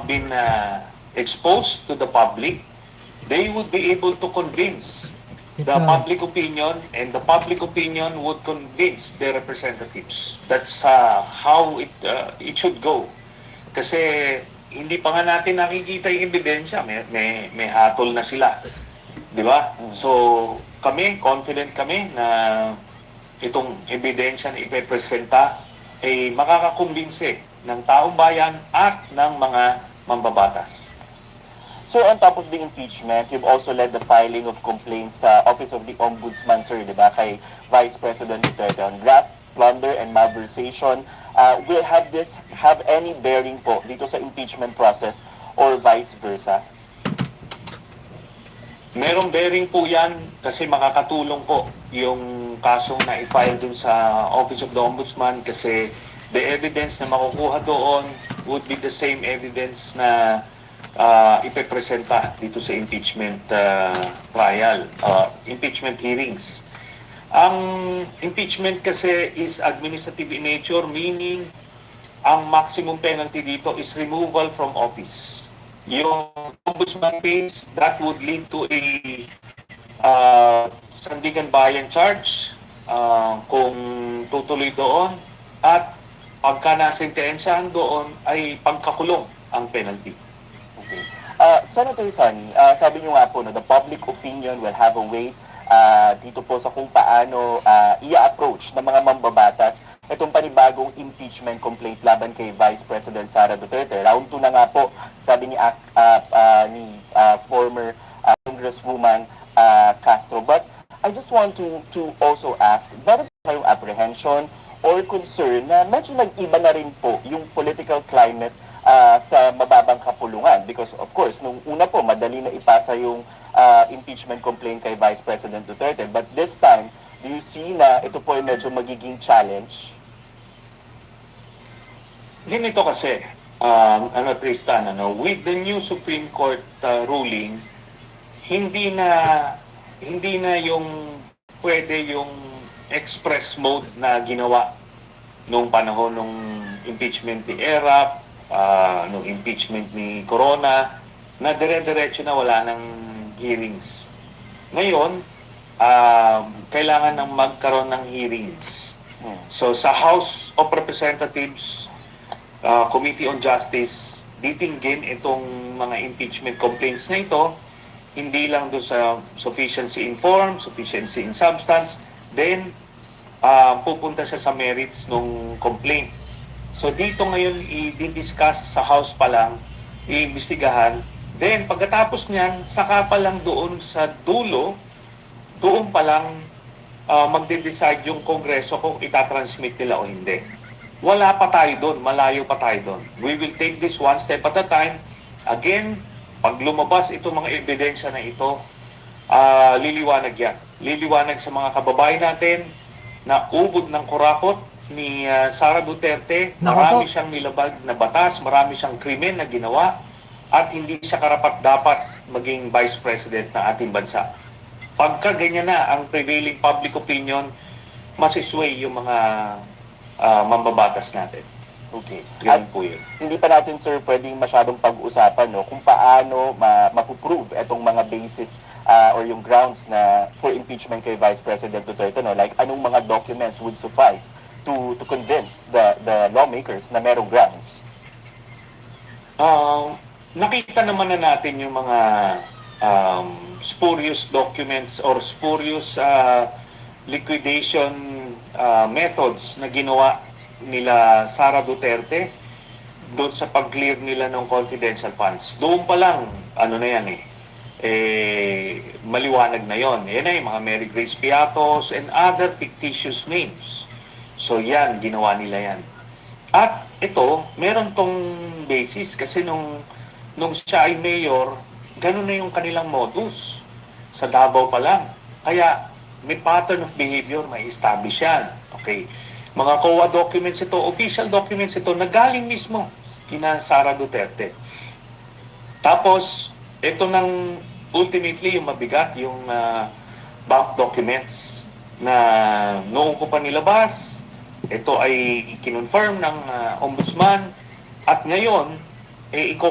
been exposed to the public, they would be able to convince the public opinion, and the public opinion would convince their representatives. That's how it should go. Kasi hindi pa nga natin nakikita yung ebidensya, may hatol na sila. Di ba? So, kami, confident kami na itong ebidensya na ipepresenta ay makakakumbinse ng taong bayan at ng mga mambabatas. Sir, on top of the impeachment, you've also led the filing of complaints sa Office of the Ombudsman, sir, di ba, kay Vice President Duterte on graft, plunder, and malversation. Will this have any bearing po dito sa impeachment process or vice versa? Merong bearing po yan kasi makakatulong po yung kasong na-file dun sa Office of the Ombudsman kasi the evidence na makukuha doon would be the same evidence na ipepresenta dito sa impeachment trial, impeachment hearings. Ang impeachment kasi is administrative in nature, meaning ang maximum penalty dito is removal from office. Yung ombudsman case, that would lead to a sandigan bayan charge kung tutuloy doon, at pagka nasentensyahan doon ay pagkakulong ang penalty. Okay. Senator Sonny, sabi niyo nga po, no, the public opinion will have a weight dito po sa kung paano i-approach ng mga mambabatas itong panibagong impeachment complaint laban kay Vice President Sara Duterte. Round 2 na nga po, sabi ni former Congresswoman Castro. But I just want to also ask, meron po kayong apprehension or concern na medyo nag-iba na rin po yung political climate sa mababang kapulungan? Because of course, nung una po, madali na ipasa yung impeachment complaint kay Vice President Duterte. But this time, do you see na ito po ay medyo magiging challenge? Ganito kasi, Tristan, with the new Supreme Court ruling, hindi na yung pwede yung express mode na ginawa nung panahon nung impeachment ni ERAP, nung impeachment ni Corona, na dire-diretso na wala ng hearings. Ngayon, kailangan nang magkaroon ng hearings. So sa House of Representatives, Committee on Justice, ditinggin itong mga impeachment complaints na ito, hindi lang doon sa sufficiency in form, sufficiency in substance, then pupunta siya sa merits ng complaint. So dito ngayon i-discuss sa House pa lang, iimbestigahan, then pagkatapos niyan, saka pa lang doon sa dulo, doon pa lang magde-decide yung Kongreso kung itatransmit nila o hindi. Wala pa tayo doon, malayo pa tayo doon. We will take this one step at a time. Again, pag lumabas itong mga ebidensya na ito, liliwanag yan. Liliwanag sa mga kababayan natin na ubod ng kurakot ni Sara Duterte, marami siyang nilabag na batas, marami siyang krimen na ginawa, at hindi siya karapat-dapat maging Vice President ng ating bansa. Pagka ganyan na ang prevailing public opinion, masisway yung mga mambabatas natin. Okay. Ganun po yun. Hindi pa natin, sir, pwedeng masyadong pag-usapan, no, kung paano mapuprove itong mga basis or yung grounds na for impeachment kay Vice President Duterte, no? Like, anong mga documents would suffice to convince the lawmakers na merong grounds? Nakita naman na natin yung mga spurious documents or spurious liquidation methods na ginawa nila Sara Duterte doon sa pag-clear nila ng confidential funds. Doon pa lang, maliwanag na yon. Yan ay mga Mary Grace Piatos and other fictitious names. So yan, ginawa nila yan. At ito, meron tong basis kasi nung siya ay mayor, ganun na yung kanilang modus. Sa Davao pa lang. Kaya may pattern of behavior, may establish yan. Okay. Mga COA documents ito, official documents ito, na galing mismo kina Sara Duterte. Tapos, ito nang ultimately yung mabigat, yung bank documents na noong ko pa nilabas, ito ay kinonfirm ng ombudsman, at ngayon,